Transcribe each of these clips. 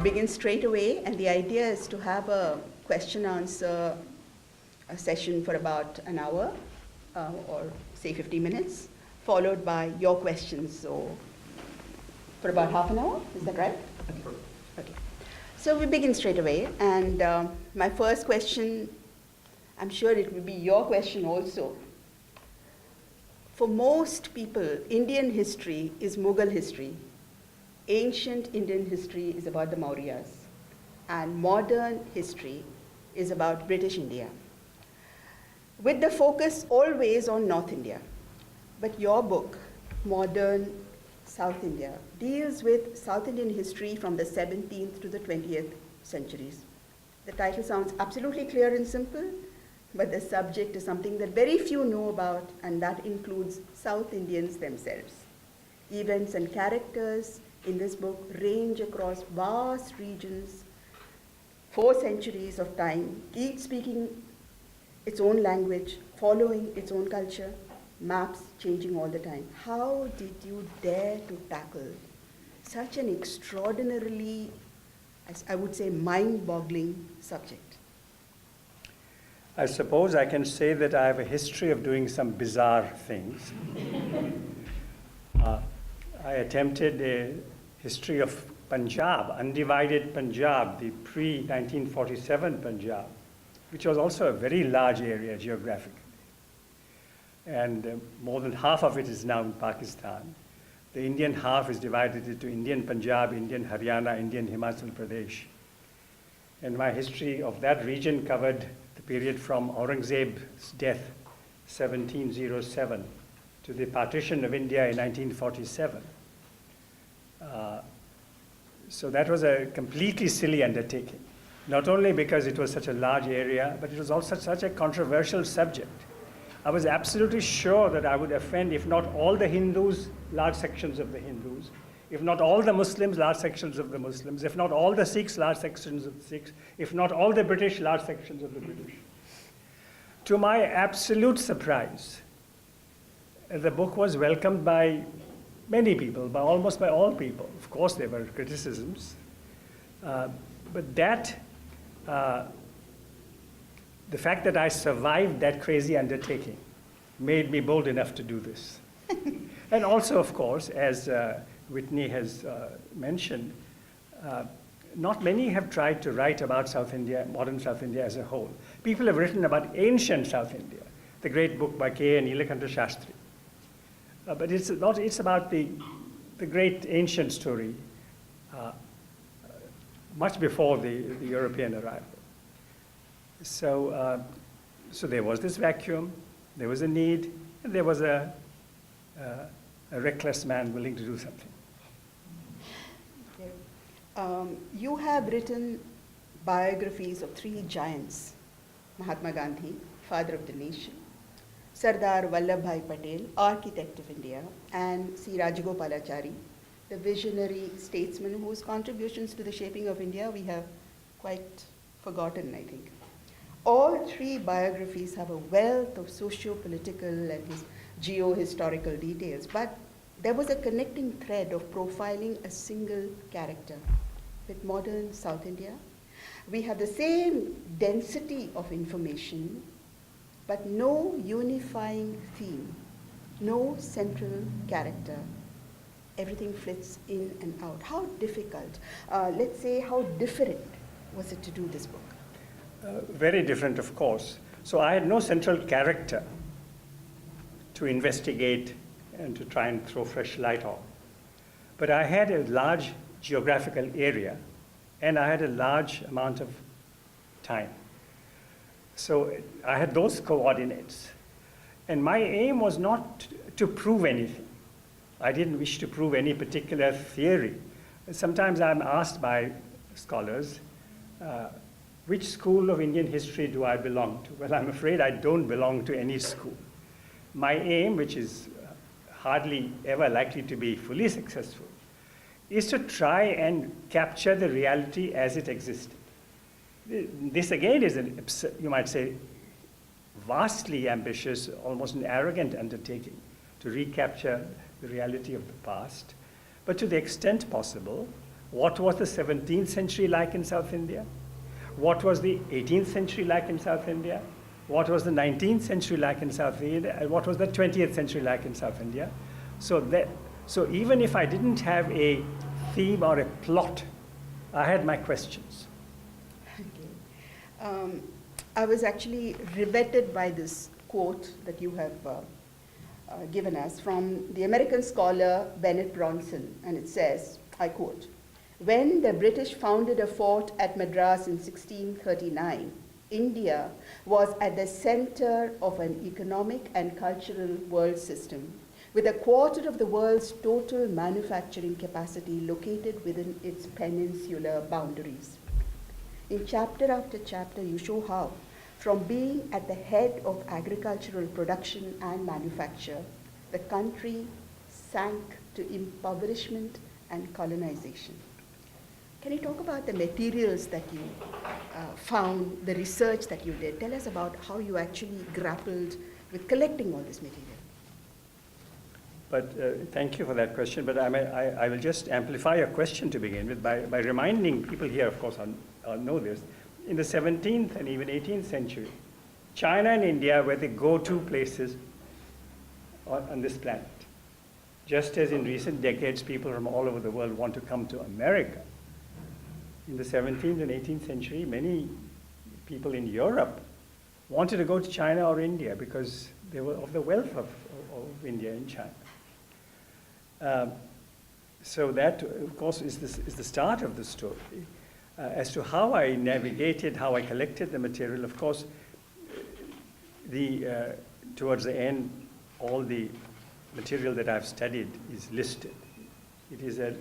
begin straight away, and the idea is to have a question-answer session for about an hour, or say 50 minutes, followed by your questions, so for about half an hour, is that right? Okay. So we begin straight away, and my first question, I'm sure it will be your question also. For most people, Indian history is Mughal history. Ancient Indian history is about the Mauryas, and modern history is about British India, with the focus always on North India. But your book, Modern South India, deals with South Indian history from the 17th to the 20th centuries. The title sounds absolutely clear and simple, but the subject is something that very few know about, and that includes South Indians themselves. Events and characters in this book range across vast regions, 4 centuries of time, each speaking its own language, following its own culture, maps changing all the time. How did you dare to tackle such an extraordinarily, I would say, mind-boggling subject? I suppose I can say that I have a history of doing some bizarre things. I attempted a history of Punjab, undivided Punjab, the pre-1947 Punjab, which was also a very large area geographically. And more than half of it is now in Pakistan. The Indian half is divided into Indian Punjab, Indian Haryana, Indian Himachal Pradesh. And my history of that region covered the period from Aurangzeb's death, 1707, to the partition of India in 1947. So that was a completely silly undertaking, not only because it was such a large area, but it was also such a controversial subject. I was absolutely sure that I would offend, if not all the Hindus, large sections of the Hindus, if not all the Muslims, large sections of the Muslims, if not all the Sikhs, large sections of the Sikhs, if not all the British, large sections of the British. To my absolute surprise, the book was welcomed by many people, almost by all people. Of course, there were criticisms, but that, the fact that I survived that crazy undertaking made me bold enough to do this. And also, of course, as Whitney has mentioned, not many have tried to write about South India, modern South India as a whole. People have written about ancient South India, the great book by K. Nilakanta Shastri. But it's about the great ancient story, much before the European arrival. So, so there was this vacuum, there was a need, and there was a reckless man willing to do something. You have written biographies of 3 giants: Mahatma Gandhi, father of the nation; Sardar Vallabhbhai Patel, architect of India; and C. Rajagopalachari, the visionary statesman whose contributions to the shaping of India we have quite forgotten, I think. All 3 biographies have a wealth of socio-political and geo-historical details, but there was a connecting thread of profiling a single character. With modern South India, we have the same density of information, but no unifying theme, no central character. Everything flits in and out. How difficult, let's say, how different was it to do this book? Very different, of course. So I had no central character to investigate and to try and throw fresh light on. But I had a large geographical area, and I had a large amount of time. So I had those coordinates. And my aim was not to prove anything. I didn't wish to prove any particular theory. Sometimes I'm asked by scholars, which school of Indian history do I belong to? Well, I'm afraid I don't belong to any school. My aim, which is hardly ever likely to be fully successful, is to try and capture the reality as it existed. This again is you might say, vastly ambitious, almost an arrogant undertaking to recapture the reality of the past. But to the extent possible, what was the 17th century like in South India? What was the 18th century like in South India? What was the 19th century like in South India? And what was the 20th century like in South India? So even if I didn't have a theme or a plot, I had my questions. Okay. I was actually riveted by this quote that you have given us from the American scholar Bennett Bronson, and it says, I quote, "When the British founded a fort at Madras in 1639, India was at the center of an economic and cultural world system, with a quarter of the world's total manufacturing capacity located within its peninsular boundaries." In chapter after chapter, you show how, from being at the head of agricultural production and manufacture, the country sank to impoverishment and colonization. Can you talk about the materials that you found, the research that you did? Tell us about how you actually grappled with collecting all this material. But thank you for that question, but I will just amplify your question to begin with by reminding people here, of course, know this. In the 17th and even 18th century, China and India were the go-to places on this planet. Just as in recent decades, people from all over the world want to come to America. In the 17th and 18th century, many people in Europe wanted to go to China or India because they were of the wealth of India and China. So that, of course, is the start of the story. As to how I navigated, how I collected the material, of course, towards the end, all the material that I've studied is listed. It is a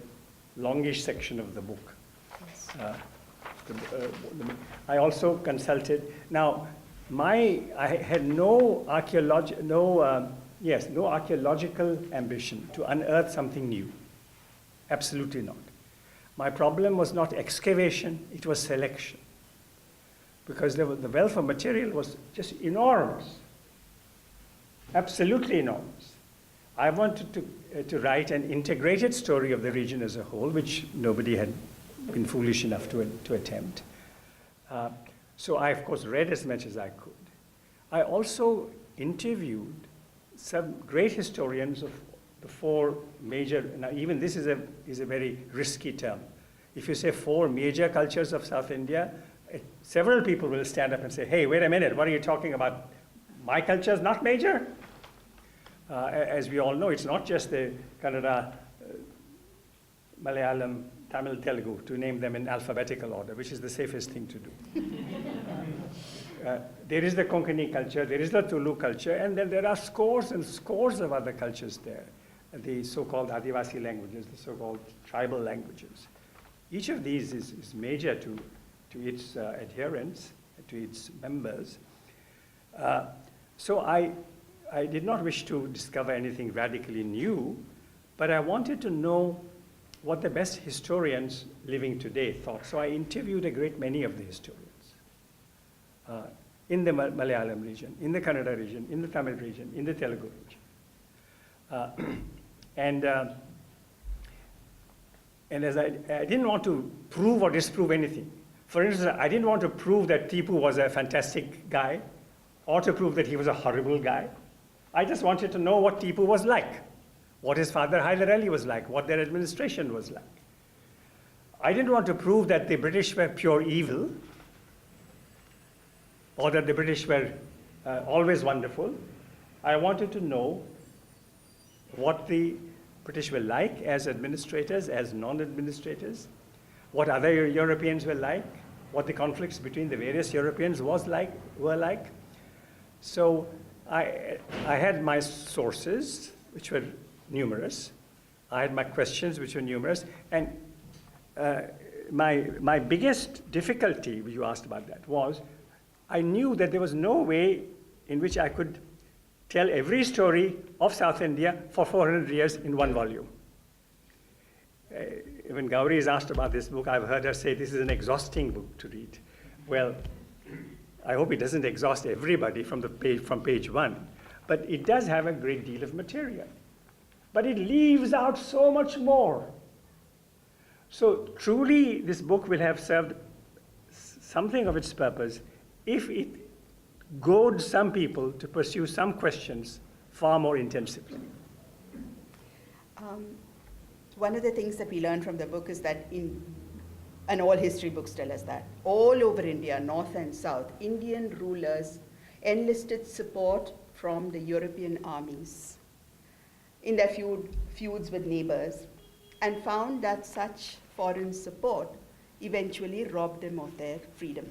longish section of the book. Yes. I also consulted. Now, I had no archaeological ambition to unearth something new. Absolutely not. My problem was not excavation, it was selection. Because the wealth of material was just enormous. Absolutely enormous. I wanted to write an integrated story of the region as a whole, which nobody had been foolish enough to attempt. So I, of course, read as much as I could. I also interviewed some great historians of the four major, now even this is a very risky term. If you say four major cultures of South India, several people will stand up and say, hey, wait a minute, what are you talking about? My culture is not major? As we all know, it's not just the Kannada, Malayalam, Tamil, Telugu, to name them in alphabetical order, which is the safest thing to do. There is the Konkani culture, there is the Tulu culture, and then there are scores and scores of other cultures there. The so-called Adivasi languages, the so-called tribal languages. Each of these is major to its adherents, to its members. So I did not wish to discover anything radically new, but I wanted to know what the best historians living today thought. So I interviewed a great many of the historians in the Malayalam region, in the Kannada region, in the Tamil region, in the Telugu region. And as I didn't want to prove or disprove anything. For instance, I didn't want to prove that Tipo was a fantastic guy or to prove that he was a horrible guy. I just wanted to know what Tipo was like, what his father Hyder Ali was like, what their administration was like. I didn't want to prove that the British were pure evil or that the British were always wonderful. I wanted to know what the British were like as administrators, as non-administrators, what other Europeans were like, what the conflicts between the various Europeans were like. So I had my sources, which were numerous. I had my questions, which were numerous. And my biggest difficulty, you asked about that, was I knew that there was no way in which I could tell every story of South India for 400 years in one volume. When Gauri is asked about this book, I've heard her say this is an exhausting book to read. Well, I hope it doesn't exhaust everybody from page one, but it does have a great deal of material. But it leaves out so much more. So truly, this book will have served something of its purpose if it goads some people to pursue some questions far more intensively. One of the things that we learned from the book is that and all history books tell us that, all over India, north and south, Indian rulers enlisted support from the European armies in their feuds with neighbors, and found that such foreign support eventually robbed them of their freedom.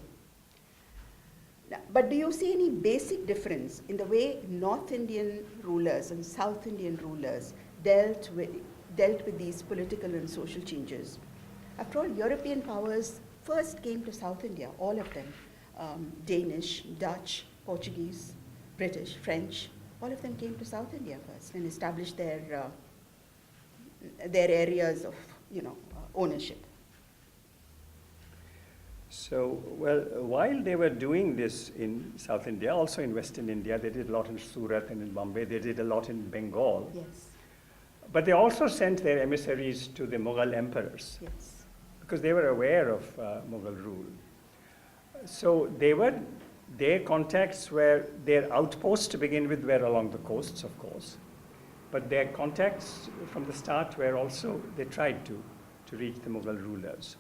Now, but do you see any basic difference in the way North Indian rulers and South Indian rulers dealt with these political and social changes? After all, European powers first came to South India, all of them. Danish, Dutch, Portuguese, British, French, all of them came to South India first and established their areas of ownership. So, well, while they were doing this in South India, also in Western India, they did a lot in Surat and in Bombay, they did a lot in Bengal. Yes. But they also sent their emissaries to the Mughal emperors. Yes. Because they were aware of Mughal rule. So their contacts were, their outposts to begin with were along the coasts, of course. But their contacts from the start were also, they tried to reach the Mughal rulers.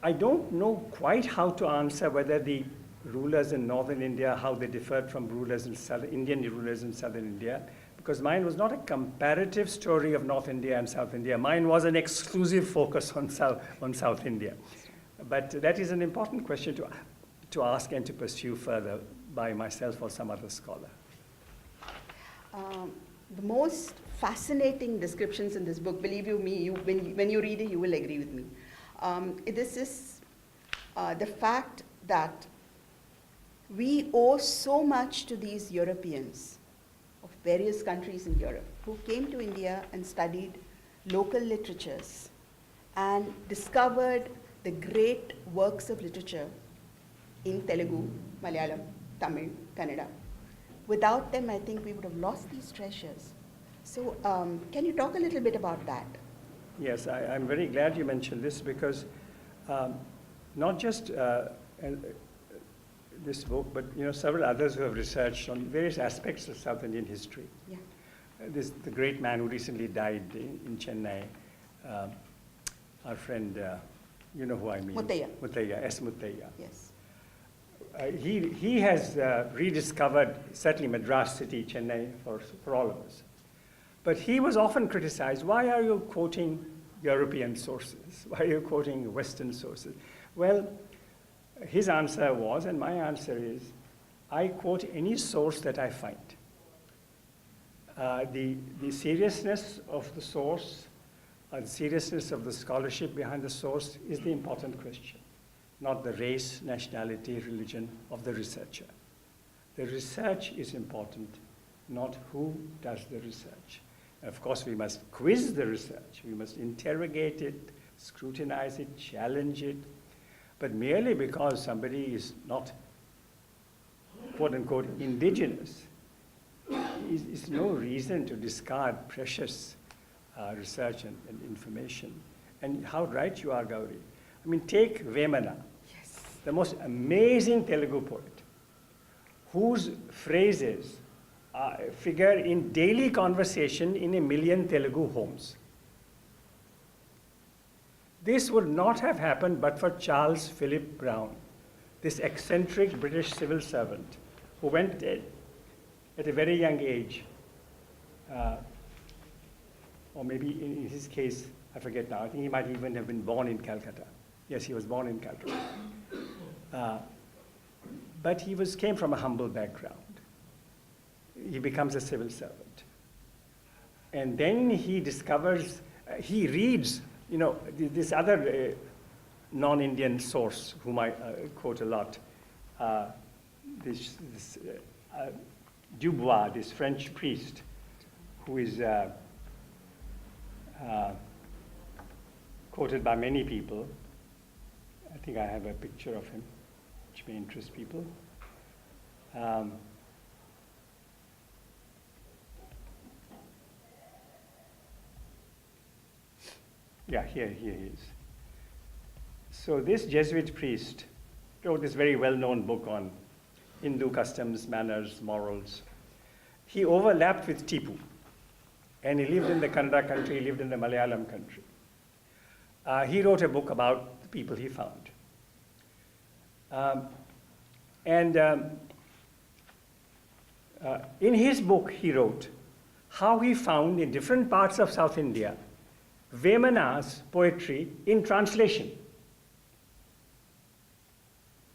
I don't know quite how to answer whether the rulers in northern India, how they differed from rulers in Indian rulers in southern India, because mine was not a comparative story of North India and South India. Mine was an exclusive focus on South India. But that is an important question to ask and to pursue further by myself or some other scholar. The most fascinating descriptions in this book, believe you me, when you read it, you will agree with me. This is the fact that we owe so much to these Europeans of various countries in Europe who came to India and studied local literatures and discovered the great works of literature in Telugu, Malayalam, Tamil, Kannada. Without them, I think we would have lost these treasures. So can you talk a little bit about that? Yes, I'm very glad you mentioned this because not just this book, but several others who have researched on various aspects of South Indian history. Yeah. The great man who recently died in Chennai, our friend, you know who I mean? Muttaiya. S. Muttaiya. Yes. He has rediscovered certainly Madras city, Chennai, for all of us. But he was often criticized, why are you quoting European sources? Why are you quoting Western sources? Well, his answer was, and my answer is, I quote any source that I find. The seriousness of the source, the seriousness of the scholarship behind the source is the important question, not the race, nationality, religion of the researcher. The research is important, not who does the research. Of course, we must quiz the research. We must interrogate it, scrutinize it, challenge it. But merely because somebody is not, quote unquote, indigenous, is no reason to discard precious research and information. And how right you are, Gauri. I mean, take Vemana, Yes. the most amazing Telugu poet, whose phrases figure in daily conversation in 1 million Telugu homes. This would not have happened but for Charles Philip Brown, this eccentric British civil servant who went at a very young age, or maybe in his case, I forget now, I think he might even have been born in Calcutta. Yes, he was born in Calcutta. But he came from a humble background. He becomes a civil servant. And then he discovers, he reads, this other non-Indian source whom I quote a lot, Dubois, this French priest, who is quoted by many people. I think I have a picture of him, which may interest people. Yeah, here he is. So this Jesuit priest wrote this very well-known book on Hindu customs, manners, morals. He overlapped with Tipo, and he lived in the Kannada country, he lived in the Malayalam country. He wrote a book about the people he found. In his book, he wrote how he found in different parts of South India Vemana's poetry in translation.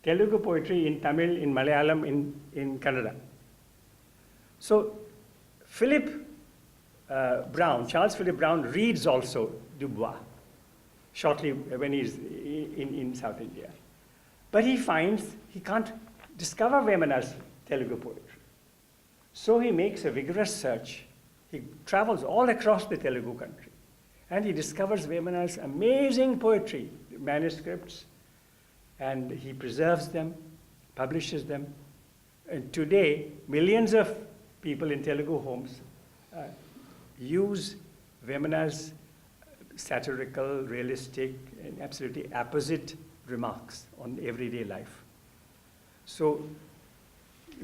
Telugu poetry in Tamil, in Malayalam, in Kannada. So Charles Philip Brown reads also Dubois shortly when he's in South India. But he finds he can't discover Vemana's Telugu poetry. So he makes a vigorous search. He travels all across the Telugu country. And he discovers Vemana's amazing poetry, manuscripts, and he preserves them, publishes them. And today, millions of people in Telugu homes use Vemana's satirical, realistic, and absolutely apposite remarks on everyday life. So,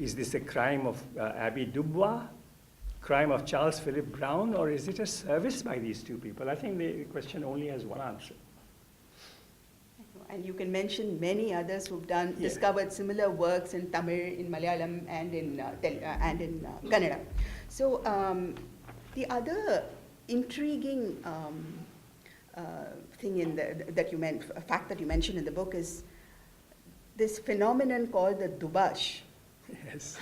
is this a crime of Abbe Dubois, crime of Charles Philip Brown, or is it a service by these two people? I think the question only has one answer. And you can mention many others who've discovered similar works in Tamil, in Malayalam, and in Kannada. So the other intriguing thing fact that you mentioned in the book is this phenomenon called the Debashish. Yes.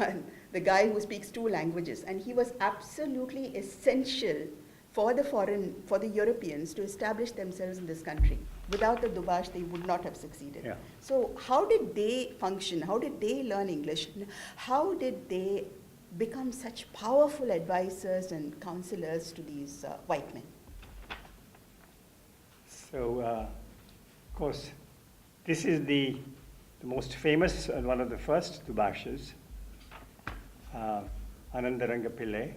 The guy who speaks 2 languages, and he was absolutely essential for the Europeans to establish themselves in this country. Without the Debashish, they would not have succeeded. Yeah. So how did they function? How did they learn English? How did they become such powerful advisors and counselors to these white men? So, of course, this is the most famous and one of the first Debashis, Anandaranga Pillai,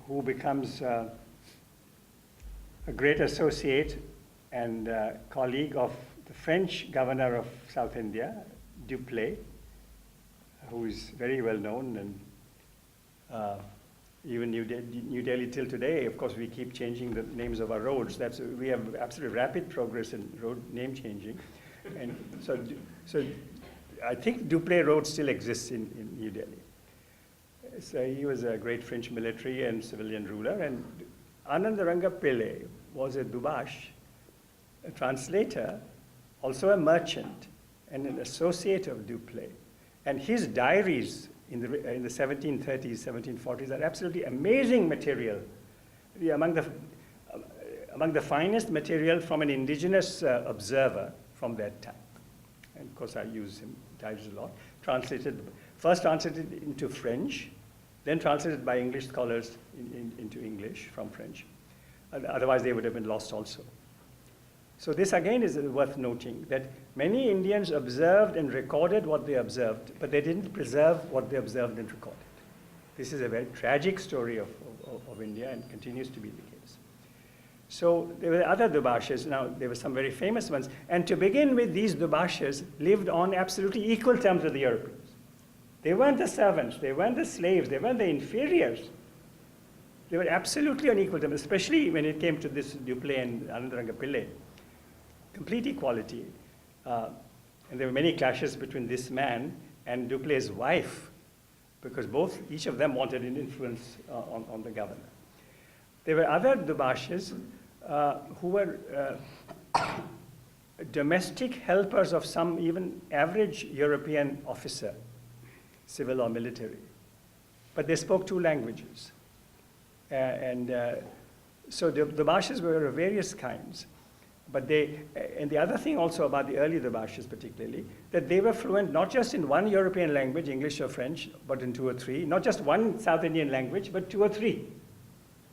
who becomes a great associate and colleague of the French governor of South India, Dupleix, who is very well known, and even New Delhi till today, of course, we keep changing the names of our roads. We have absolutely rapid progress in road name changing. And so I think Dupleix Road still exists in New Delhi. So he was a great French military and civilian ruler, and Anandaranga Pillai was a Debashish, a translator, also a merchant, and an associate of Dupleix. And his diaries in the 1730s, 1740s are absolutely amazing material. Among the finest material from an indigenous observer from that time. And of course I use him diaries a lot. First translated into French, then translated by English scholars into English from French. Otherwise they would have been lost also. So this again is worth noting, that many Indians observed and recorded what they observed, but they didn't preserve what they observed and recorded. This is a very tragic story of India and continues to be the case. So there were other Debashis. Now there were some very famous ones. And to begin with, these Debashis lived on absolutely equal terms with the Europeans. They weren't the servants, they weren't the slaves, they weren't the inferiors. They were absolutely on equal terms, especially when it came to this Dupleix and Anandaranga Pillai. Complete equality. And there were many clashes between this man and Dupleix's wife, because each of them wanted an influence on the governor. There were other Debashis who were domestic helpers of some even average European officer, civil or military. But they spoke 2 languages. So the Debashis were of various kinds. But and the other thing also about the early Debashis particularly, that they were fluent not just in one European language, English or French, but in 2 or 3, not just one South Indian language, but 2 or 3.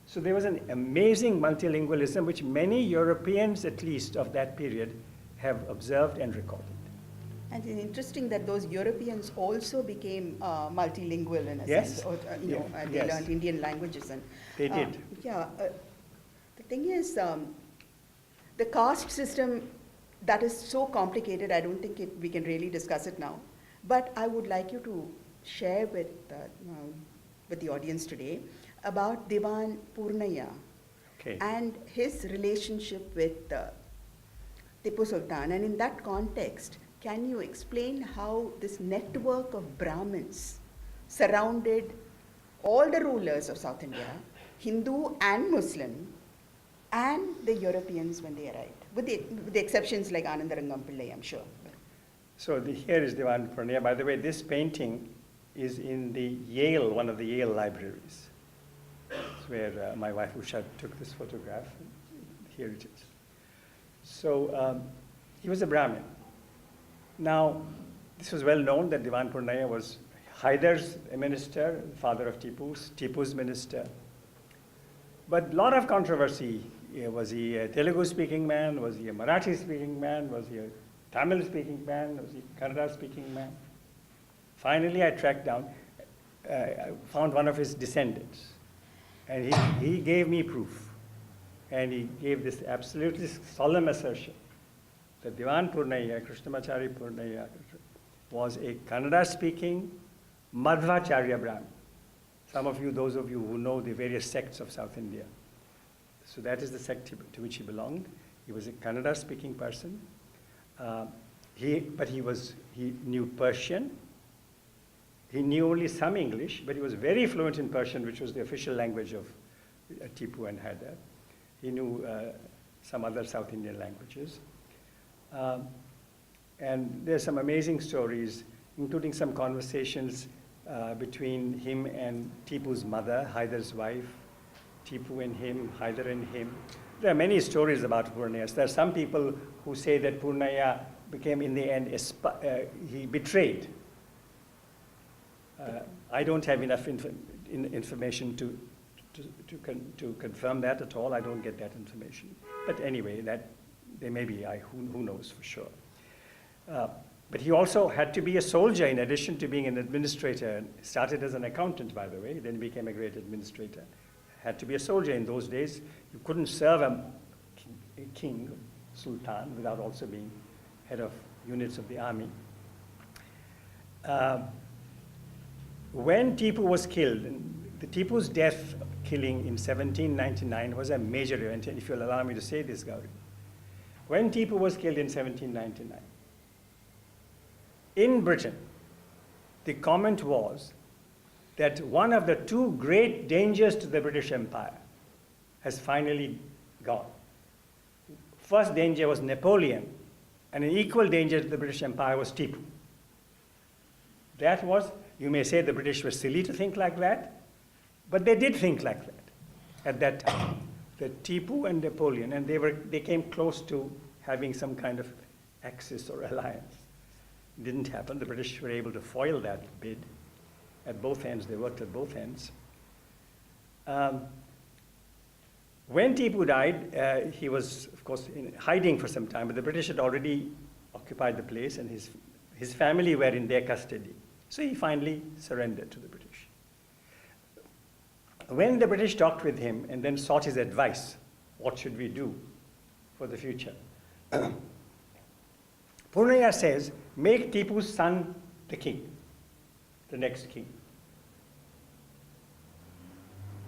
So there was an amazing multilingualism which many Europeans, at least of that period, have observed and recorded. And it's interesting that those Europeans also became multilingual in a yes. sense, or, they learned Indian languages. And they did. Yeah, the thing is, the caste system, that is so complicated, I don't think we can really discuss it now. But I would like you to share with the audience today about Diwan Purnaya Okay. and his relationship with Tipu Sultan. And in that context, can you explain how this network of Brahmins surrounded all the rulers of South India, Hindu and Muslim, and the Europeans when they arrived, with the exceptions like Anandarangam Pillai, I'm sure. So here is Diwan Purnaya. By the way, this painting is in the Yale, one of the Yale libraries. It's where my wife Usha took this photograph. Here it is. So he was a Brahmin. Now, this was well known that Diwan Purnaya was Haidar's minister, father of Tipu's minister. But a lot of controversy. Was he a Telugu-speaking man? Was he a Marathi-speaking man? Was he a Tamil-speaking man? Was he a Kannada-speaking man? Finally, I tracked down, I found one of his descendants. And he gave me proof. And he gave this absolutely solemn assertion that Diwan Purnaya, Krishnamacharya Purnaya, was a Kannada-speaking Madhvacharya Brahmin. Some of you, those of you who know the various sects of South India. So that is the sect to which he belonged. He was a Kannada-speaking person. But he knew Persian. He knew only some English, but he was very fluent in Persian, which was the official language of Tipu and Haidar. He knew some other South Indian languages. And there's some amazing stories, including some conversations between him and Tipu's mother, Haidar's wife, Tipu and him, Haidar and him. There are many stories about Purnaya. There are some people who say that Purnaya became, in the end, he betrayed. I don't have enough information to confirm that at all. I don't get that information. But anyway, that there may be, who knows for sure. But he also had to be a soldier in addition to being an administrator. Started as an accountant, by the way, then became a great administrator. Had to be a soldier in those days. You couldn't serve a king, sultan, without also being head of units of the army. When Tipu was killed, the Tipu's death killing in 1799 was a major event, and if you'll allow me to say this, Gauri. When Tipu was killed in 1799, in Britain, the comment was that one of the two great dangers to the British Empire has finally gone. First danger was Napoleon, and an equal danger to the British Empire was Tipu. That was, you may say the British were silly to think like that, but they did think like that at that time. The Tipu and Napoleon, and they came close to having some kind of axis or alliance. It didn't happen. The British were able to foil that bid at both ends. They worked at both ends. When Tipu died, he was, of course, in hiding for some time, but the British had already occupied the place, and his family were in their custody. So he finally surrendered to the British. When the British talked with him and then sought his advice, what should we do for the future? Purnaya says, make Tipu's son the king, the next king.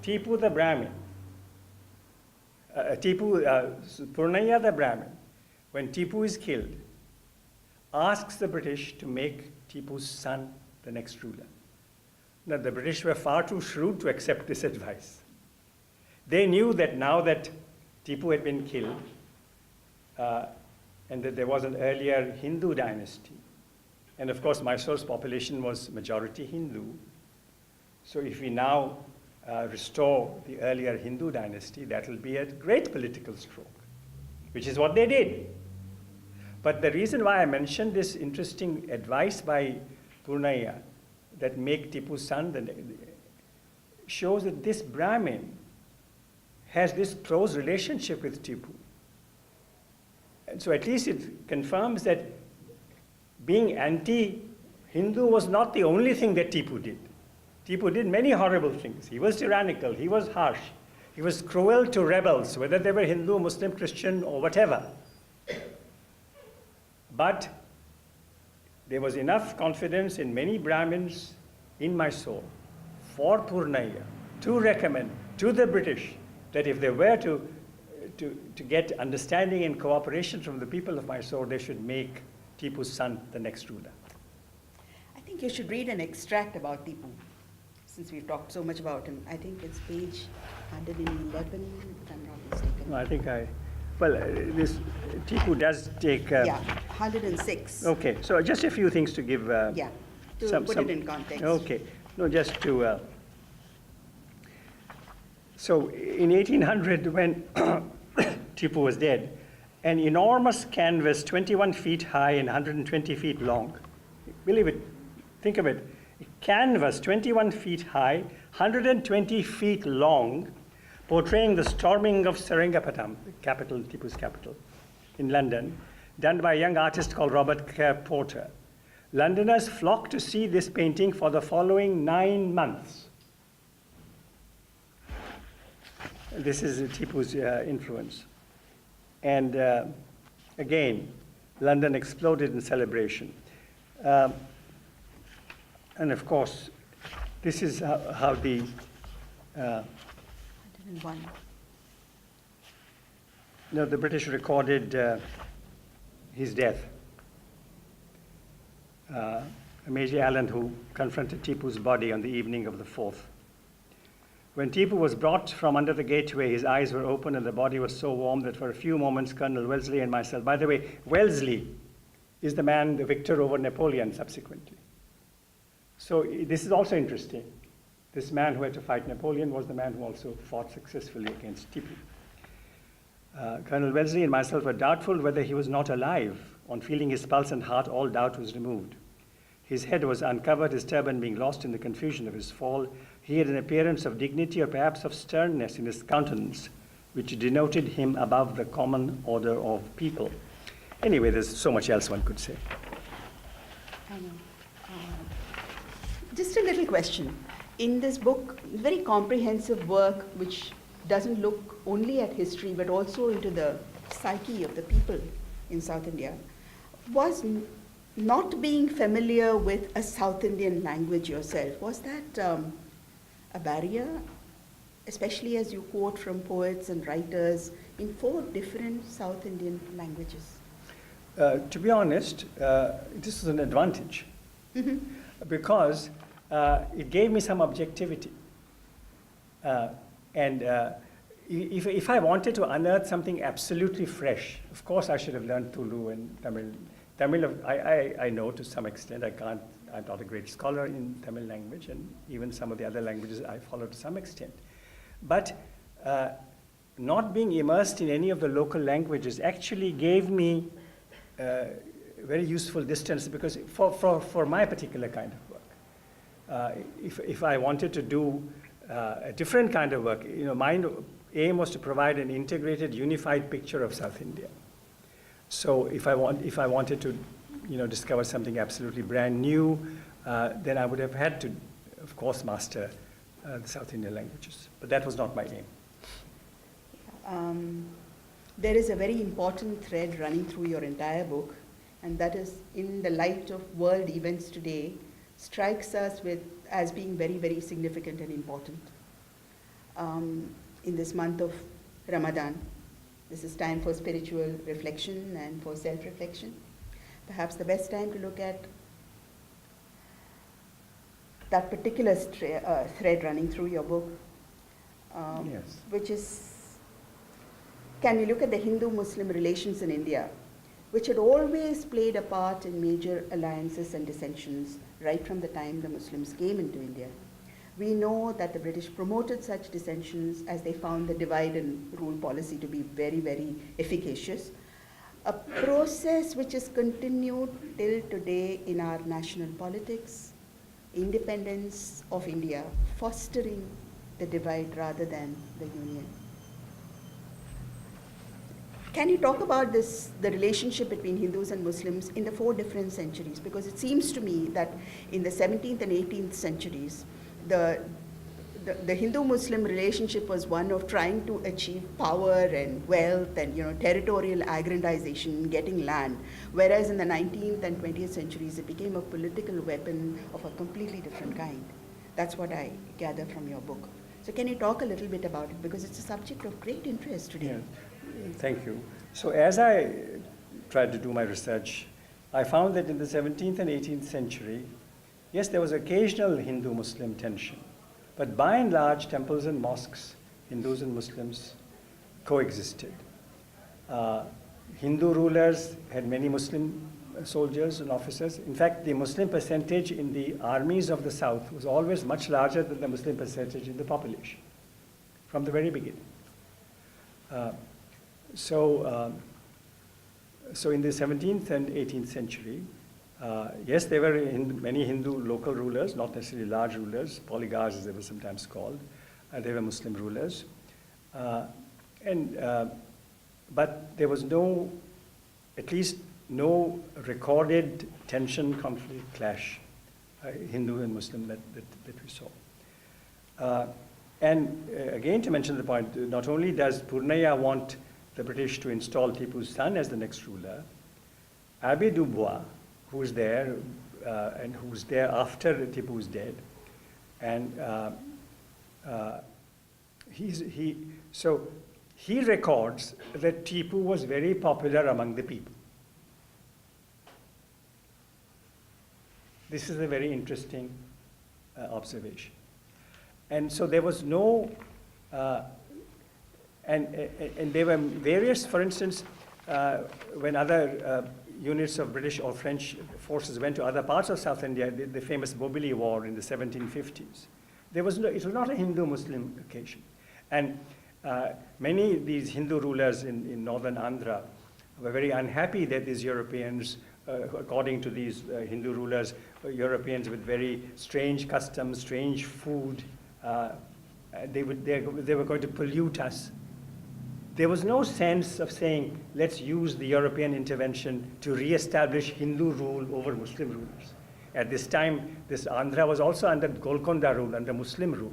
Tipu the Brahmin, Purnaya the Brahmin, when Tipu is killed, asks the British to make Tipu's son the next ruler. Now, the British were far too shrewd to accept this advice. They knew that now that Tipu had been killed, and that there was an earlier Hindu dynasty, and of course Mysore's population was majority Hindu, so if we now restore the earlier Hindu dynasty, that will be a great political stroke, which is what they did. But the reason why I mentioned this interesting advice by Purnaya, that make Tipu's son, shows that this Brahmin has this close relationship with Tipu. And so at least it confirms that being anti-Hindu was not the only thing that Tipu did. Tipu did many horrible things. He was tyrannical, he was harsh, He was cruel to rebels, whether they were Hindu, Muslim, Christian, or whatever. But there was enough confidence in many Brahmins in Mysore for Purnaya to recommend to the British that if they were to get understanding and cooperation from the people of Mysore, they should make Tipu's son the next ruler. I think you should read an extract about Tipu, since we've talked so much about him. I think it's page 111, if I'm not mistaken. No, I think this Tipu does take... yeah, 106. Okay, so just a few things to give... yeah, to put it in context. Okay, no, just to... so in 1800, when Tipu was dead, an enormous canvas 21 feet high and 120 feet long, believe it, think of it, a canvas 21 feet high, 120 feet long, portraying the storming of Seringapatam, the capital, Tipu's capital, in London, done by a young artist called Robert Kerr Porter. Londoners flocked to see this painting for the following 9 months. This is Tipu's influence. And again, London exploded in celebration. And of course, this is how the... 101. No, the British recorded his death. Major Allen, who confronted Tipu's body on the evening of the 4th. When Tipu was brought from under the gateway, his eyes were open and the body was so warm that for a few moments, Colonel Wellesley and myself... By the way, Wellesley is the man, the victor over Napoleon subsequently. So this is also interesting. This man who had to fight Napoleon was the man who also fought successfully against Tipu. Colonel Wellesley and myself were doubtful whether he was not alive. On feeling his pulse and heart, all doubt was removed. His head was uncovered, his turban being lost in the confusion of his fall. He had an appearance of dignity or perhaps of sternness in his countenance, which denoted him above the common order of people. Anyway, there's so much else one could say. I know. Just a little question. In this book, very comprehensive work which doesn't look only at history but also into the psyche of the people in South India, was not being familiar with a South Indian language yourself, was that a barrier, especially as you quote from poets and writers in 4 different South Indian languages? To be honest, this is an advantage because it gave me some objectivity. If I wanted to unearth something absolutely fresh, of course I should have learned Tulu and Tamil. Tamil, I know to some extent. I'm not a great scholar in Tamil language, and even some of the other languages I follow to some extent. But not being immersed in any of the local languages actually gave me very useful distance, because for my particular kind of work, if I wanted to do a different kind of work, my aim was to provide an integrated, unified picture of South India. So if I wanted to, discover something absolutely brand new, then I would have had to, of course, master the South Indian languages. But that was not my aim. There is a very important thread running through your entire book, and that is, in the light of world events today, strikes us as being very, very significant and important. In this month of Ramadan, this is time for spiritual reflection and for self-reflection. Perhaps the best time to look at that particular thread running through your book, Yes. which is, can we look at the Hindu-Muslim relations in India, which had always played a part in major alliances and dissensions right from the time the Muslims came into India. We know that the British promoted such dissensions as they found the divide and rule policy to be very, very efficacious. A process which is continued till today in our national politics, independence of India, fostering the divide rather than the union. Can you talk about this, the relationship between Hindus and Muslims in the 4 different centuries? Because it seems to me that in the 17th and 18th centuries, the the Hindu-Muslim relationship was one of trying to achieve power and wealth and territorial aggrandization, getting land, whereas in the 19th and 20th centuries it became a political weapon of a completely different kind. That's what I gather from your book. So can you talk a little bit about it, because it's a subject of great interest today. Yeah. Thank you. So as I tried to do my research, I found that in the 17th and 18th century, yes, there was occasional Hindu-Muslim tension, but by and large, temples and mosques, Hindus and Muslims coexisted. Hindu rulers had many Muslim soldiers and officers. In fact, the Muslim percentage in the armies of the South was always much larger than the Muslim percentage in the population from the very beginning. So in the 17th and 18th century, yes, there were many Hindu local rulers, not necessarily large rulers, polygars as they were sometimes called. They were Muslim rulers. But there was at least no recorded tension, conflict, clash, Hindu and Muslim that we saw. Again, to mention the point, not only does Purnaya want the British to install Tipu's son as the next ruler, Abbé Dubois, who was there and who was there after Tipu was dead, and he records that Tipu was very popular among the people. This is a very interesting observation. And so there was no, and there were various, for instance, when other units of British or French forces went to other parts of South India, the famous Bobili War in the 1750s, it was not a Hindu-Muslim occasion. And many of these Hindu rulers in northern Andhra were very unhappy that these Europeans, according to these Hindu rulers, Europeans with very strange customs, strange food, they were going to pollute us. There was no sense of saying, let's use the European intervention to re-establish Hindu rule over Muslim rulers. At this time, this Andhra was also under Golconda rule, under Muslim rule.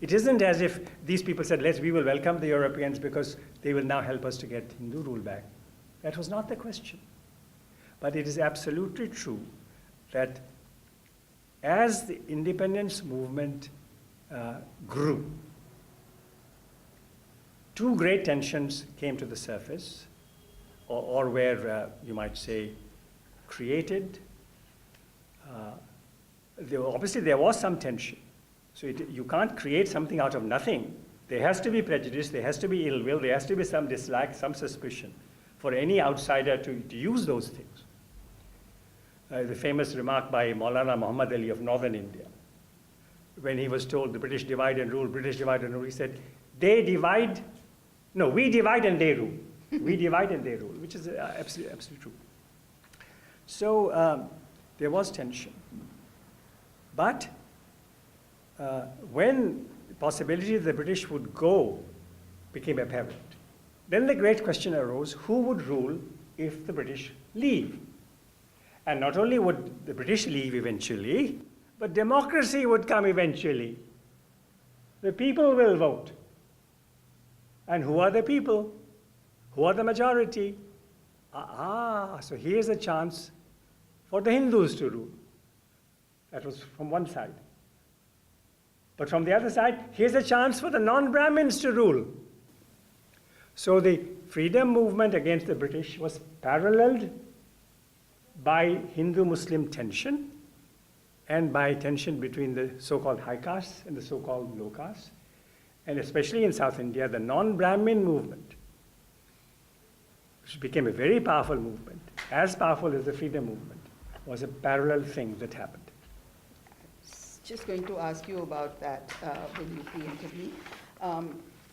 It isn't as if these people said, we will welcome the Europeans because they will now help us to get Hindu rule back. That was not the question. But it is absolutely true that as the independence movement grew, two great tensions came to the surface, or were, you might say, created. Obviously, there was some tension. So you can't create something out of nothing. There has to be prejudice, there has to be ill will, there has to be some dislike, some suspicion for any outsider to use those things. The famous remark by Maulana Muhammad Ali of northern India, when he was told the British divide and rule, he said, we divide and they rule. We divide and they rule, which is absolutely true. So there was tension. But when the possibility that the British would go became apparent, then the great question arose, who would rule if the British leave? And not only would the British leave eventually, but democracy would come eventually. The people will vote. And who are the people? Who are the majority? So here's a chance for the Hindus to rule. That was from one side. But from the other side, here's a chance for the non-Brahmins to rule. So the freedom movement against the British was paralleled by Hindu-Muslim tension and by tension between the so-called high castes and the so-called low castes. And especially in South India, the non-Brahmin movement, which became a very powerful movement, as powerful as the freedom movement, was a parallel thing that happened. Just going to ask you about that when you preemptively.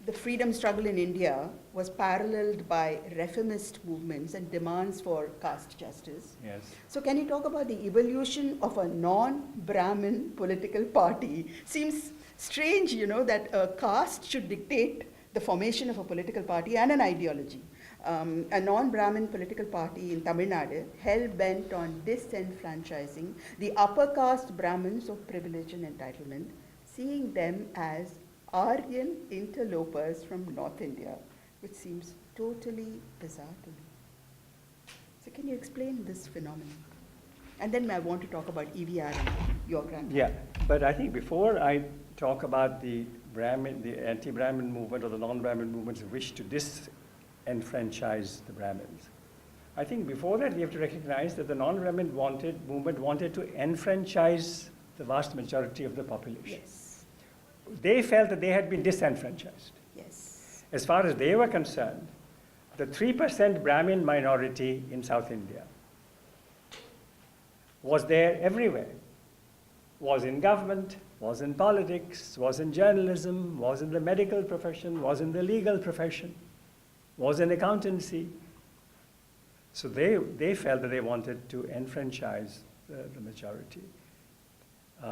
The freedom struggle in India was paralleled by reformist movements and demands for caste justice. Yes. So can you talk about the evolution of a non-Brahmin political party? Seems strange, that a caste should dictate the formation of a political party and an ideology. A non-Brahmin political party in Tamil Nadu, hell-bent on disenfranchising the upper caste Brahmins of privilege and entitlement, seeing them as Aryan interlopers from North India, which seems totally bizarre to me. So can you explain this phenomenon? And then I want to talk about EVR and your grandfather. Yeah, but I think before I talk about the Brahmin, the anti-Brahmin movement or the non-Brahmin movement's wish to disenfranchise the Brahmins, I think before that we have to recognize that the non-Brahmin movement wanted to enfranchise the vast majority of the population. Yes. They felt that they had been disenfranchised. Yes. As far as they were concerned, the 3% Brahmin minority in South India was there everywhere. Was in government, was in politics, was in journalism, was in the medical profession, was in the legal profession, was in accountancy. So they felt that they wanted to enfranchise the majority.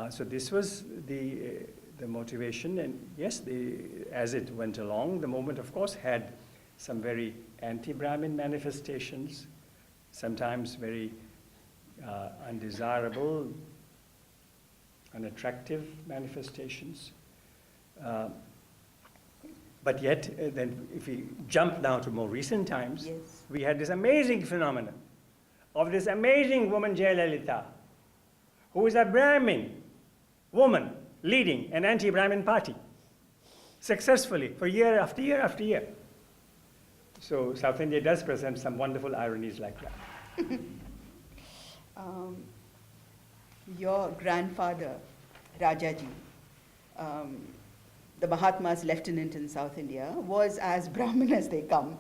So this was the motivation, and yes, as it went along, the movement, of course, had some very anti-Brahmin manifestations, sometimes very undesirable, unattractive manifestations. But yet, then if we jump now to more recent times, Yes. we had this amazing phenomenon of this amazing woman, Jayalalitha, who is a Brahmin woman leading an anti-Brahmin party successfully for year after year after year. So South India does present some wonderful ironies like that. Your grandfather, Rajaji, the Mahatma's lieutenant in South India, was as Brahmin as they come.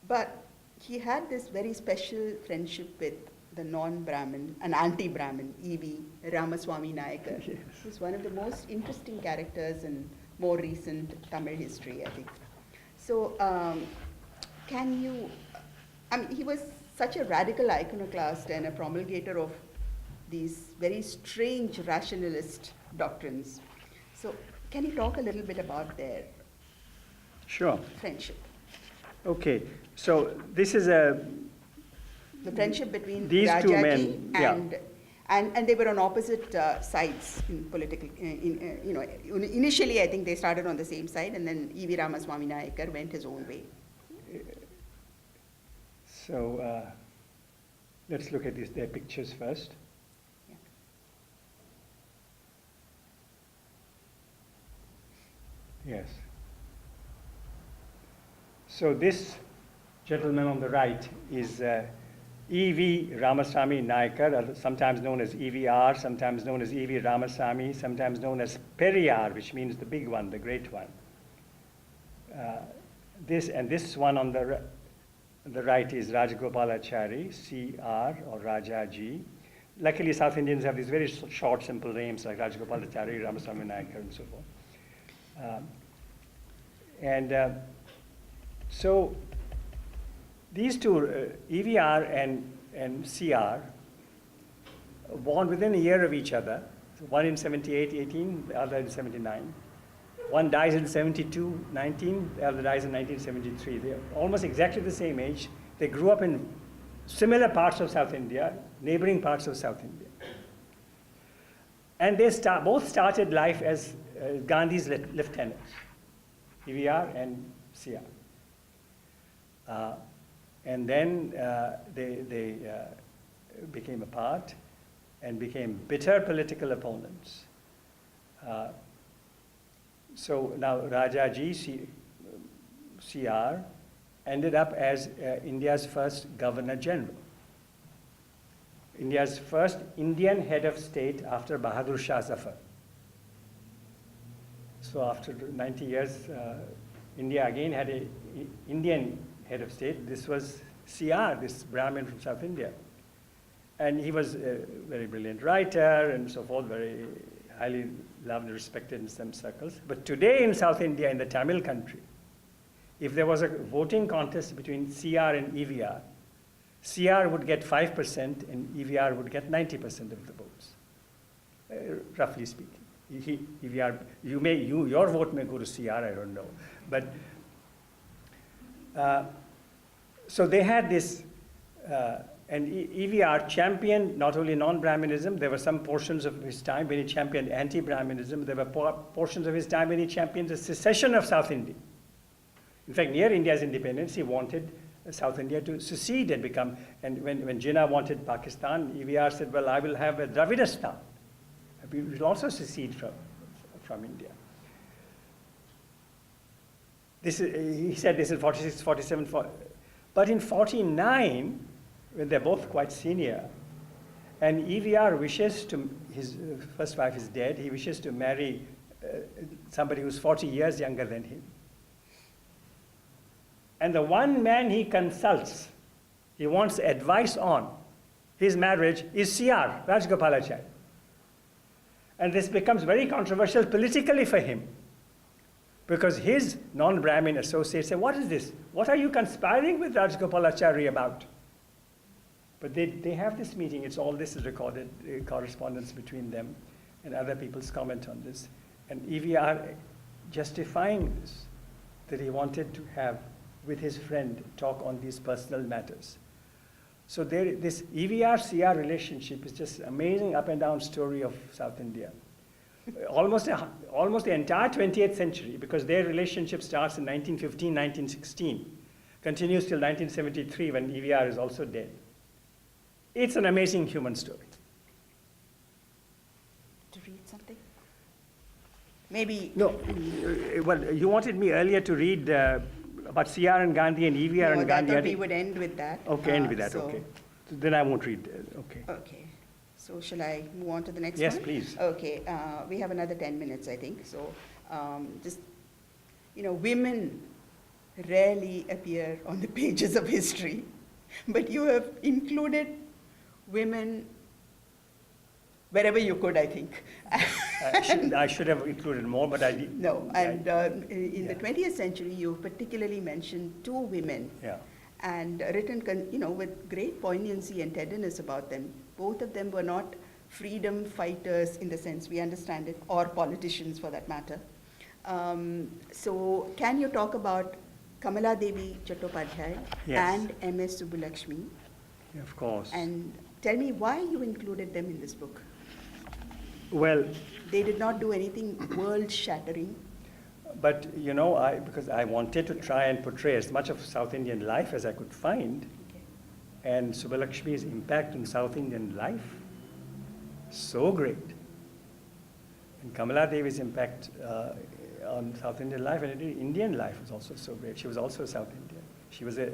But he had this very special friendship with the non-Brahmin, an anti-Brahmin, E.V. Ramaswamy Nayakar, Yes. who's one of the most interesting characters in more recent Tamil history, I think. So can you, I mean, he was such a radical iconoclast and a promulgator of these very strange rationalist doctrines. So can you talk a little bit about their Sure. friendship? Okay. So this is The friendship between These two Rajaji men, yeah. and they were on opposite sides in political, initially I think they started on the same side, and then E.V. Ramaswamy Nayakar went his own way. So let's look at their pictures first. Yeah. Yes. So this gentleman on the right is E.V. Ramaswamy Nayakar, sometimes known as EVR, sometimes known as E.V. Ramaswamy, sometimes known as Periyar, which means the big one, the great one. This one on the right is Rajagopalachari, C.R. or Rajaji. Luckily, South Indians have these very short, simple names like Rajagopalachari, Ramaswamy Nayakar, and so forth. So these two, EVR and CR, born within a year of each other, one in 78, 18, the other in 79. One dies in 72, 19, the other dies in 1973. They're almost exactly the same age. They grew up in similar parts of South India, neighboring parts of South India. And they both started life as Gandhi's lieutenants, EVR and CR. And then they became apart and became bitter political opponents. So now Rajaji, CR, ended up as India's first Governor General. India's first Indian head of state after Bahadur Shah Zafar. So after 90 years, India again had an Indian head of state. This was CR, this Brahmin from South India. And he was a very brilliant writer and so forth, very highly loved and respected in some circles. But today in South India, in the Tamil country, if there was a voting contest between CR and EVR, CR would get 5% and EVR would get 90% of the votes, roughly speaking. EVR, your vote may go to CR, I don't know. But so they had this And EVR championed not only non-Brahminism, there were some portions of his time when he championed anti-Brahminism. There were portions of his time when he championed the secession of South India. In fact, near India's independence, he wanted South India to secede and become, and when Jinnah wanted Pakistan, EVR said, well, I will have a Dravidistan. We will also secede from India. This is, he said this in 46, 47, but in 49, when they're both quite senior, and EVR wishes to, his first wife is dead, he wishes to marry somebody who's 40 years younger than him. And the one man he consults, he wants advice on his marriage is CR, Rajgopalachari. And this becomes very controversial politically for him, because his non-Brahmin associates say, what is this? What are you conspiring with Rajgopalachari about? But they have this meeting. It's all this is recorded correspondence between them, and other people's comment on this. And EVR justifying this, that he wanted to have with his friend talk on these personal matters. So this EVR-CR relationship is just amazing up and down story of South India. almost the entire 20th century, because their relationship starts in 1915, 1916, continues till 1973 when EVR is also dead. It's an amazing human story. To read something? Maybe. No, well, you wanted me earlier to read about CR and Gandhi and EVR No, and Gandhi. I thought we would end with that. Okay, end with that, so, okay. So then I won't read, okay. Okay. So shall I move on to the next Yes, one? please. Okay, we have another 10 minutes, I think. So just, women rarely appear on the pages of history, but you have included women wherever you could, I think. I should have included more, but I didn't. No, and in the 20th century, you particularly mentioned two women. Yeah. And written, with great poignancy and tenderness about them. Both of them were not freedom fighters in the sense we understand it, or politicians for that matter. So can you talk about Kamala Devi Chattopadhyay and M.S. Subbulakshmi? Yeah, of course. And tell me why you included them in this book. Well, they did not do anything world-shattering. But, because I wanted to try and portray as much of South Indian life as I could find, and Subbulakshmi's impact on South Indian life, so great. And Kamala Devi's impact on South Indian life and Indian life was also so great. She was also South Indian. She was a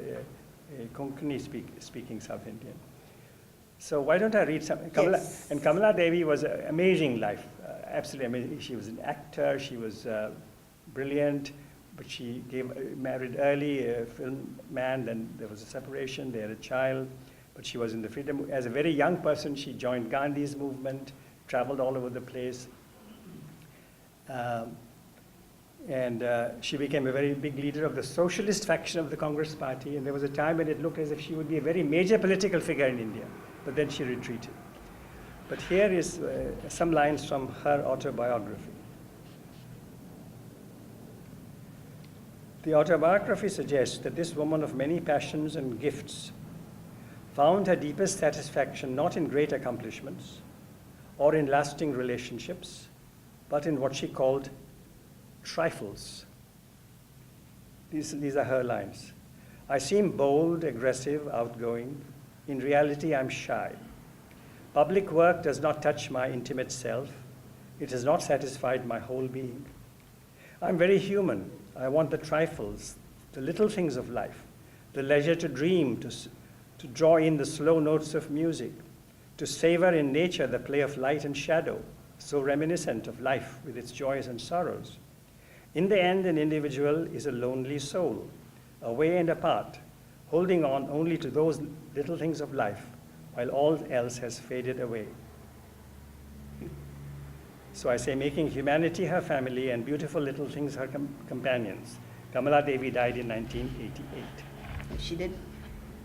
Konkani speaking South Indian. So why don't I read some? Yes. And Kamala Devi was an amazing life, absolutely amazing. She was an actor, she was brilliant, but she married early, a film man, then there was a separation, they had a child, but she was in the freedom. As a very young person, she joined Gandhi's movement, traveled all over the place, and she became a very big leader of the socialist faction of the Congress Party, and there was a time when it looked as if she would be a very major political figure in India, but then she retreated. But here is some lines from her autobiography. The autobiography suggests that this woman of many passions and gifts found her deepest satisfaction not in great accomplishments or in lasting relationships, but in what she called trifles. These are her lines. I seem bold, aggressive, outgoing. In reality, I'm shy. Public work does not touch my intimate self. It has not satisfied my whole being. I'm very human. I want the trifles, the little things of life, the leisure to dream, to draw in the slow notes of music, to savor in nature the play of light and shadow, so reminiscent of life with its joys and sorrows. In the end, an individual is a lonely soul, away and apart, holding on only to those little things of life, while all else has faded away. So I say, making humanity her family and beautiful little things her companions. Kamala Devi died in 1988. She did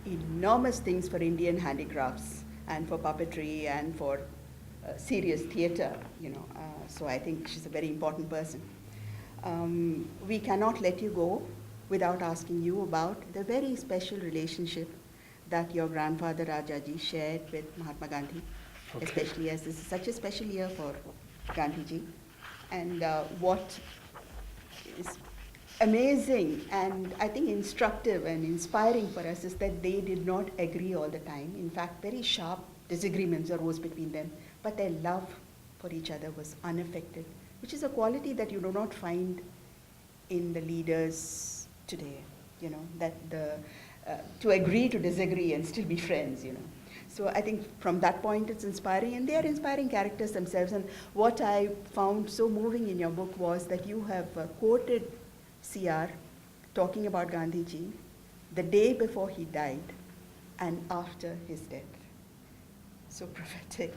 enormous things for Indian handicrafts and for puppetry and for serious theatre, so I think she's a very important person. We cannot let you go without asking you about the very special relationship that your grandfather Rajaji shared with Mahatma Gandhi, Okay. especially as this is such a special year for Gandhiji. And what is amazing and I think instructive and inspiring for us is that they did not agree all the time. In fact, very sharp disagreements arose between them, but their love for each other was unaffected, which is a quality that you do not find in the leaders today, that to agree to disagree and still be friends, So I think from that point it's inspiring, and they are inspiring characters themselves. And what I found so moving in your book was that you have quoted CR talking about Gandhiji the day before he died and after his death. So prophetic.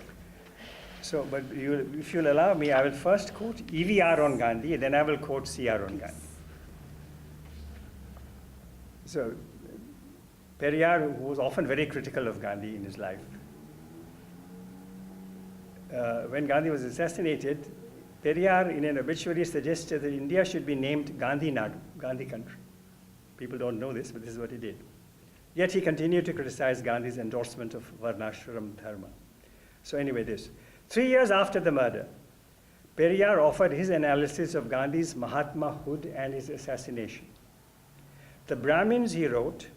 So, but if you'll allow me, I will first quote EVR on Gandhi, and then I will quote CR on Gandhi. So, Periyar, who was often very critical of Gandhi in his life, when Gandhi was assassinated, Periyar in an obituary suggested that India should be named Gandhi Nadu, Gandhi country. People don't know this, but this is what he did. Yet he continued to criticize Gandhi's endorsement of Varnashram Dharma. So anyway, 3 years after the murder, Periyar offered his analysis of Gandhi's Mahatmahood and his assassination. The Brahmins, he wrote,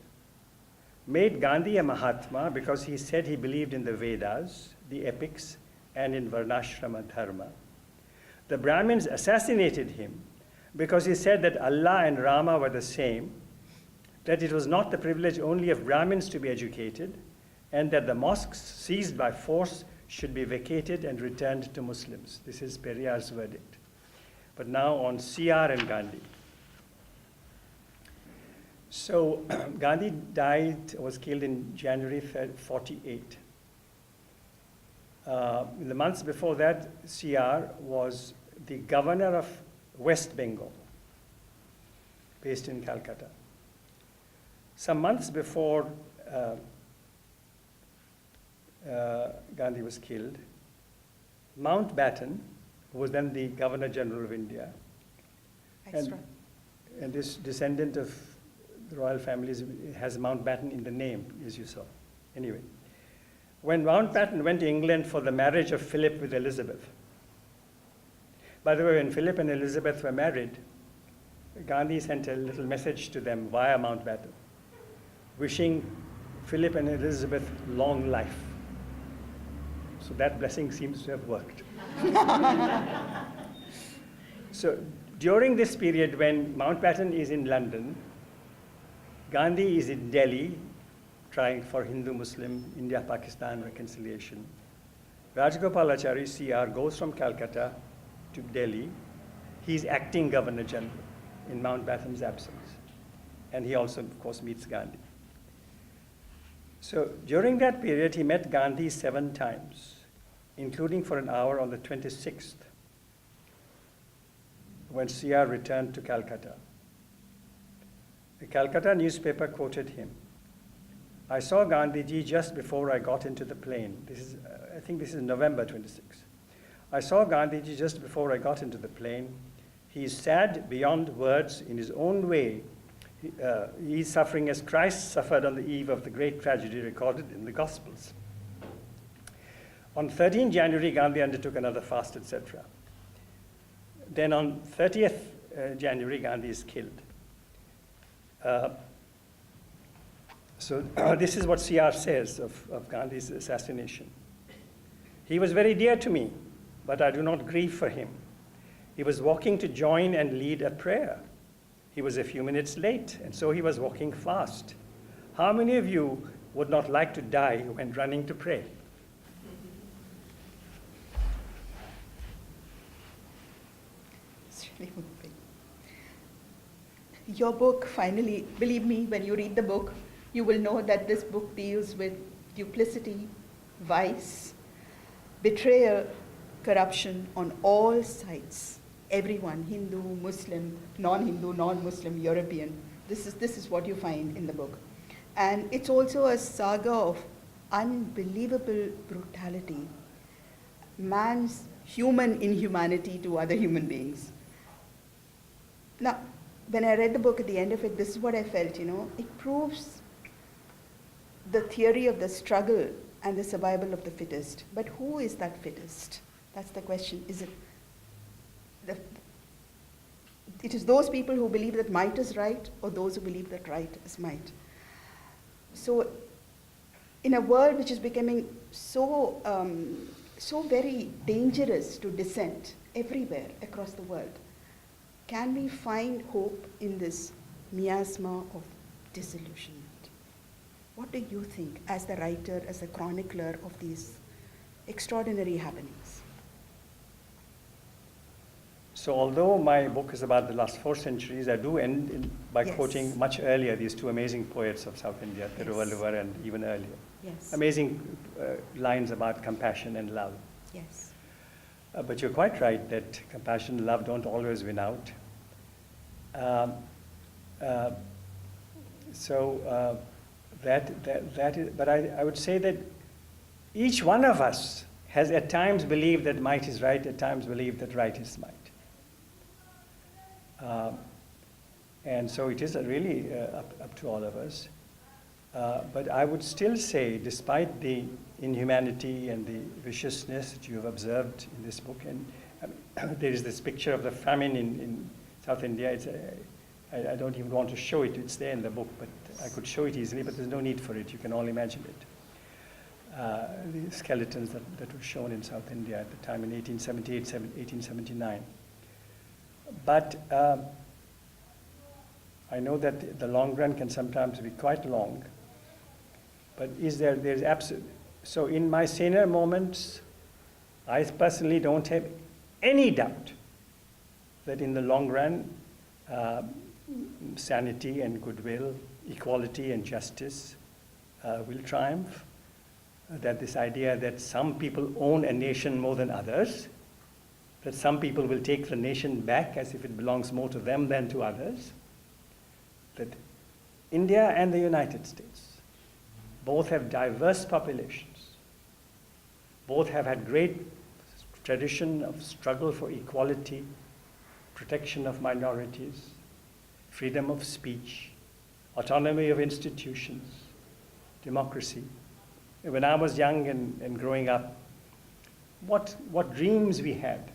made Gandhi a Mahatma because he said he believed in the Vedas, the epics, and in Varnashrama Dharma. The Brahmins assassinated him because he said that Allah and Rama were the same, that it was not the privilege only of Brahmins to be educated, and that the mosques seized by force should be vacated and returned to Muslims. This is Periyar's verdict. But now on CR and Gandhi. So Gandhi was killed in January 48. In the months before that, CR was the governor of West Bengal, based in Calcutta. Some months before Gandhi was killed, Mountbatten, who was then the Governor General of India, and this descendant of the royal families has Mountbatten in the name, as you saw. Anyway, when Mountbatten went to England for the marriage of Philip with Elizabeth. By the way, when Philip and Elizabeth were married, Gandhi sent a little message to them via Mountbatten, wishing Philip and Elizabeth long life. So that blessing seems to have worked. So during this period when Mountbatten is in London, Gandhi is in Delhi trying for Hindu-Muslim, India-Pakistan reconciliation. Rajagopalachari, CR, goes from Calcutta to Delhi. He's acting Governor General in Mountbatten's absence. And he also, of course, meets Gandhi. So during that period, he met Gandhi 7 times, including for an hour on the 26th, when CR returned to Calcutta. The Calcutta newspaper quoted him. I saw Gandhiji just before I got into the plane. I think this is November 26. I saw Gandhiji just before I got into the plane. He is sad beyond words in his own way. He is suffering as Christ suffered on the eve of the great tragedy recorded in the Gospels. On 13 January, Gandhi undertook another fast, etc. Then on 30th January, Gandhi is killed. So this is what CR says of Gandhi's assassination. He was very dear to me, but I do not grieve for him. He was walking to join and lead a prayer. He was a few minutes late, and so he was walking fast. How many of you would not like to die when running to pray? It's really moving. Your book, finally, believe me, when you read the book, you will know that this book deals with duplicity, vice, betrayal, corruption on all sides. Everyone, Hindu, Muslim, non-Hindu, non-Muslim, European. This is what you find in the book. And it's also a saga of unbelievable brutality, man's human inhumanity to other human beings. Now, when I read the book at the end of it, this is what I felt, It proves the theory of the struggle and the survival of the fittest. But who is that fittest? That's the question. It is those people who believe that might is right, or those who believe that right is might. So in a world which is becoming so very dangerous to dissent everywhere across the world, can we find hope in this miasma of disillusionment? What do you think as the writer, as the chronicler of these extraordinary happenings? So although my book is about the last 4 centuries, I do end by Yes. quoting much earlier these 2 amazing poets of South India, Yes. Thiruvalluvar and even earlier. Yes. Amazing lines about compassion and love. Yes. But you're quite right that compassion and love don't always win out. That is, but I would say that each one of us has at times believed that might is right, at times believed that right is might. And so it is really up to all of us. But I would still say, despite the inhumanity and the viciousness that you have observed in this book, and there is this picture of the famine in South India. I don't even want to show it. It's there in the book, but I could show it easily, but there's no need for it. You can all imagine it. The skeletons that were shown in South India at the time in 1878, 1879. But I know that the long run can sometimes be quite long. But there's absolute. So in my saner moments, I personally don't have any doubt that in the long run, sanity and goodwill, equality and justice will triumph. That this idea that some people own a nation more than others, that some people will take the nation back as if it belongs more to them than to others, that India and the United States both have diverse populations, both have had great tradition of struggle for equality, protection of minorities, freedom of speech, autonomy of institutions, democracy. When I was young and growing up, what dreams we had.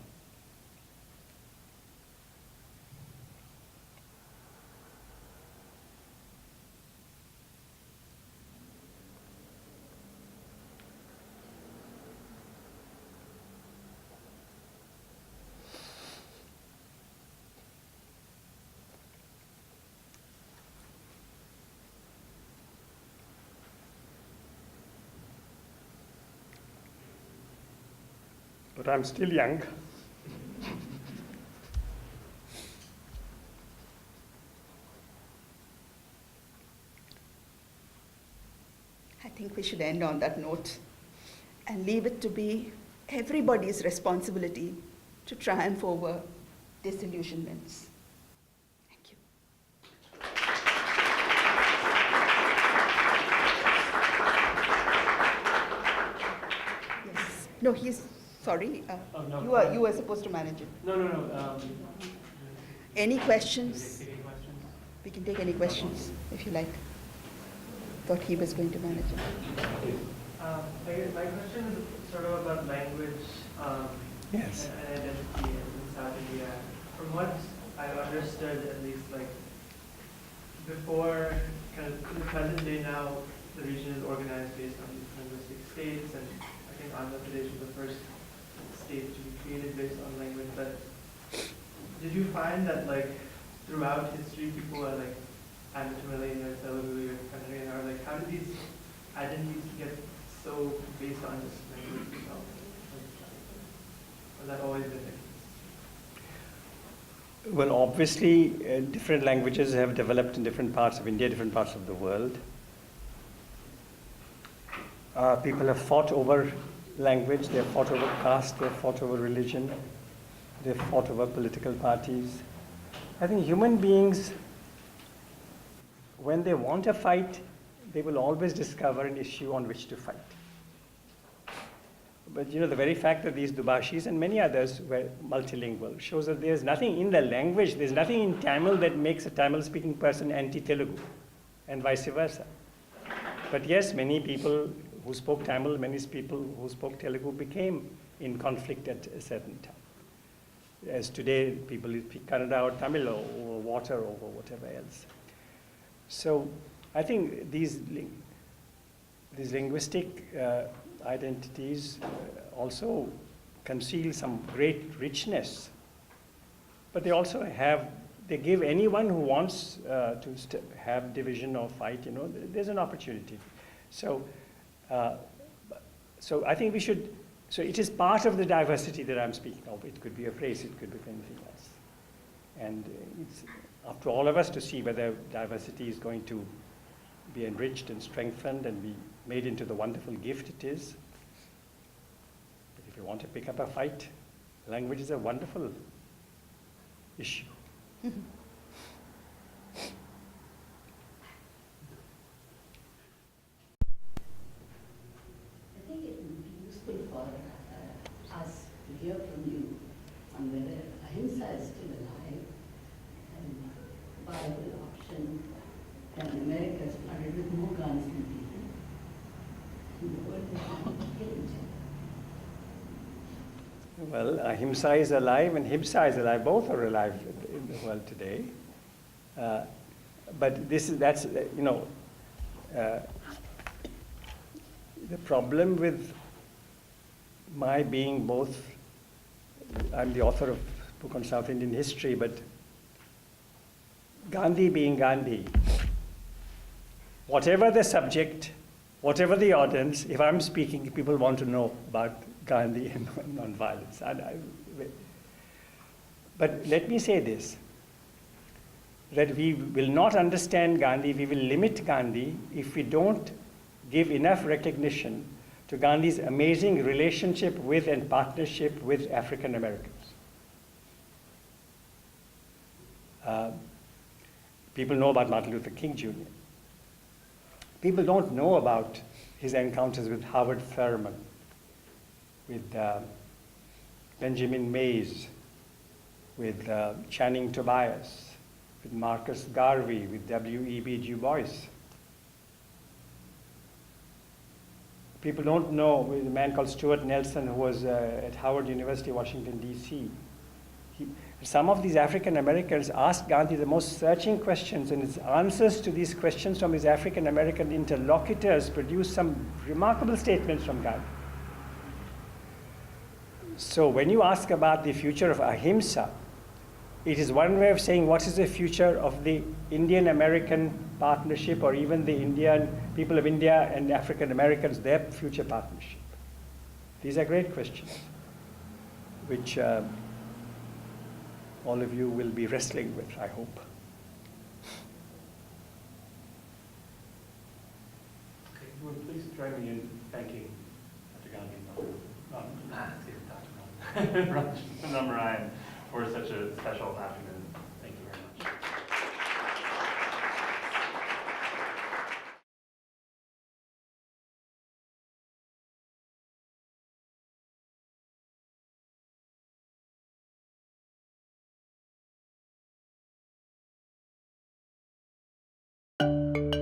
But I'm still young. I think we should end on that note and leave it to be everybody's responsibility to triumph over disillusionments. Thank you. Yes. No, he's sorry. No. You were supposed to manage it. No. Any questions? Any questions? We can take any questions if you like. Thought he was going to manage it. I guess my question is sort of about language Yes. and identity in South India. From what I understood, at least, like before, kind of in the present day now, the region is organized based on these linguistic states, and I think Andhra Pradesh was the first state to be created based on language. But did you find that, like, throughout history, people are like Anatolian or Telugu or Kannadian, or like, how did these identities get so based on just language itself? Has that always been the case? Well, obviously, different languages have developed in different parts of India, different parts of the world. People have fought over language, they have fought over caste, they have fought over religion, they have fought over political parties. I think human beings, when they want to fight, they will always discover an issue on which to fight. But the very fact that these Debashis and many others were multilingual shows that there's nothing in the language, there's nothing in Tamil that makes a Tamil-speaking person anti-Telugu, and vice versa. But yes, many people who spoke Tamil, many people who spoke Telugu became in conflict at a certain time. As today, people speak Kannada or Tamil or water or whatever else. So I think these linguistic identities also conceal some great richness, but they also they give anyone who wants to have division or fight, there's an opportunity. So, so I think we should, so it is part of the diversity that I'm speaking of. It could be of race, it could be anything else. And it's up to all of us to see whether diversity is going to be enriched and strengthened and be made into the wonderful gift it is. But if you want to pick up a fight, language is a wonderful issue. I think it would be useful for us to hear from you on whether ahimsa is still alive and a viable option when America is flooded with more guns than people and the world is trying to kill each other. Well, ahimsa is alive and himsa is alive. Both are alive in the world today. But that's the problem with my being both, I'm the author of a book on South Indian history, but Gandhi being Gandhi, whatever the subject, whatever the audience, if I'm speaking, people want to know about Gandhi and non-violence. But let me say this, that we will not understand Gandhi, we will limit Gandhi if we don't give enough recognition to Gandhi's amazing relationship with and partnership with African Americans. People know about Martin Luther King Jr. People don't know about his encounters with Howard Thurman, with Benjamin Mays, with Channing Tobias, with Marcus Garvey, with W.E.B. Du Bois. People don't know a man called Stuart Nelson who was at Howard University, Washington, D.C. Some of these African Americans asked Gandhi the most searching questions, and his answers to these questions from his African American interlocutors produced some remarkable statements from Gandhi. So when you ask about the future of ahimsa, it is one way of saying what is the future of the Indian-American partnership, or even the Indian people of India and African Americans, their future partnership. These are great questions, which all of you will be wrestling with, I hope. Okay, well, please join me in thanking Dr. Gandhi, NonBrahmin, for such a special afternoon. Thank you very much.